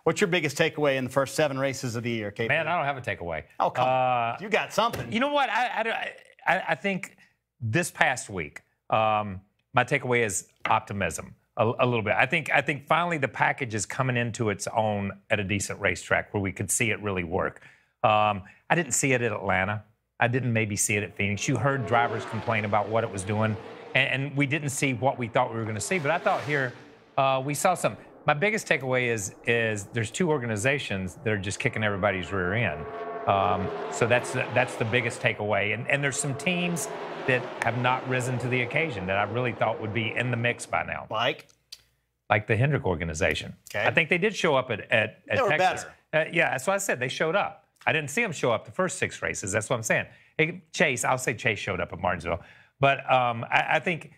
What's your biggest takeaway in the first 7 races of the year, KP? Man, I don't have a takeaway. Oh, come on. You got something. You know what? I think this past week, my takeaway is optimism a little bit. I think finally the package is coming into its own at a decent racetrack where we could see it really work. I didn't see it at Atlanta. I didn't maybe see it at Phoenix. You heard drivers complain about what it was doing, and we didn't see what we thought we were going to see. But I thought here we saw something. My biggest takeaway is there's 2 organizations that are just kicking everybody's rear end. So that's the biggest takeaway. And there's some teams that have not risen to the occasion that I really thought would be in the mix by now. Like the Hendrick organization. Okay. I think they did show up at they were Texas. Better. Yeah, that's what I said. They showed up. I didn't see them show up the first 6 races. That's what I'm saying. Hey, I'll say Chase showed up at Martinsville. But I think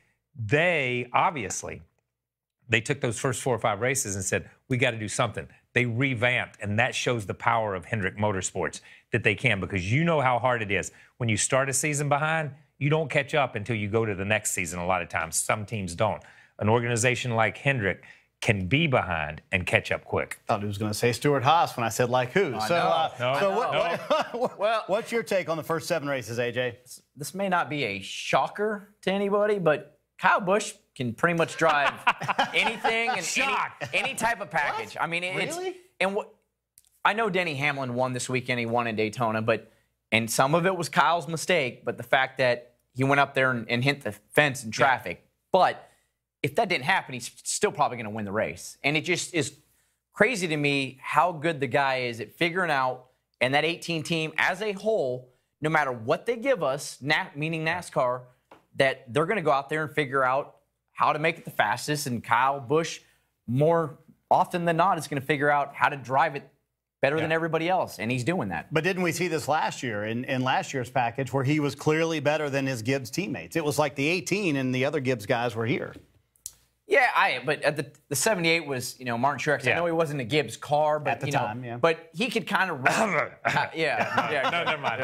they took those first 4 or 5 races and said, we got to do something. They revamped, and that shows the power of Hendrick Motorsports, that they can, because you know how hard it is. When you start a season behind, you don't catch up until you go to the next season a lot of times. Some teams don't. An organization like Hendrick can be behind and catch up quick. I thought he was going to say Stuart Haas when I said like who. What's your take on the first 7 races, AJ? This may not be a shocker to anybody, but Kyle Busch can pretty much drive anything and any type of package. What? I mean, really? I know Denny Hamlin won this weekend. He won in Daytona, and some of it was Kyle's mistake, but the fact that he went up there and hit the fence in traffic. Yeah. But if that didn't happen, he's still probably going to win the race. And it just is crazy to me how good the guy is at figuring out, and that 18 team as a whole, no matter what they give us, meaning NASCAR, that they're going to go out there and figure out how to make it the fastest. And Kyle Busch, more often than not, is going to figure out how to drive it better than everybody else, and he's doing that. But didn't we see this last year in last year's package where he was clearly better than his Gibbs teammates? It was like the 18 and the other Gibbs guys were here. Yeah, but at the 78 was, Martin Truex. Yeah. I know he wasn't a Gibbs car, but at the time, yeah. But he could kind of run. No, never mind.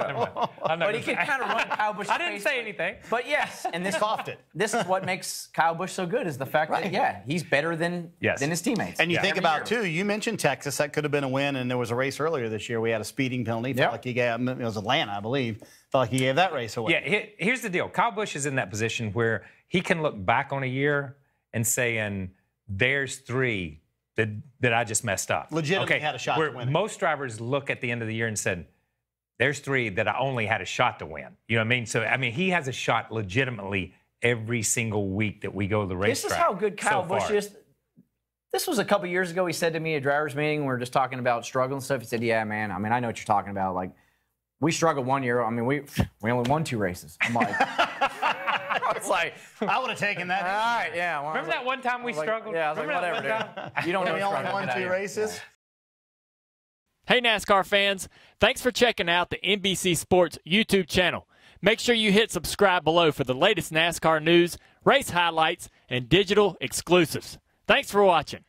But he could kind of run Kyle Busch. I didn't say anything. But yes, and this coughed it. This is what makes Kyle Busch so good, is the fact that he's better than his teammates. And you think about too. You mentioned Texas. That could have been a win, and there was a race earlier this year. We had a speeding penalty. Felt like he gave. It was Atlanta, I believe. Felt like he gave that race away. Yeah. Here's the deal. Kyle Busch is in that position where he can look back on a year and saying, there's 3 that I just messed up. Legitimately had a shot to win. Most drivers look at the end of the year and said, there's 3 that I only had a shot to win. You know what I mean? So, he has a shot legitimately every single week that we go to the racetrack. This is how good Kyle Busch is. This was a couple years ago. He said to me at a driver's meeting, we were just talking about struggle and stuff. He said, yeah, man, I know what you're talking about. Like, we struggled 1 year. We only won 2 races. I'm like... It's like, I would have taken that. All right, yeah. Well, remember that one time we struggled? Yeah, I was like, whatever, dude. You don't know. We only won 2 races. Hey, NASCAR fans. Thanks for checking out the NBC Sports YouTube channel. Make sure you hit subscribe below for the latest NASCAR news, race highlights, and digital exclusives. Thanks for watching.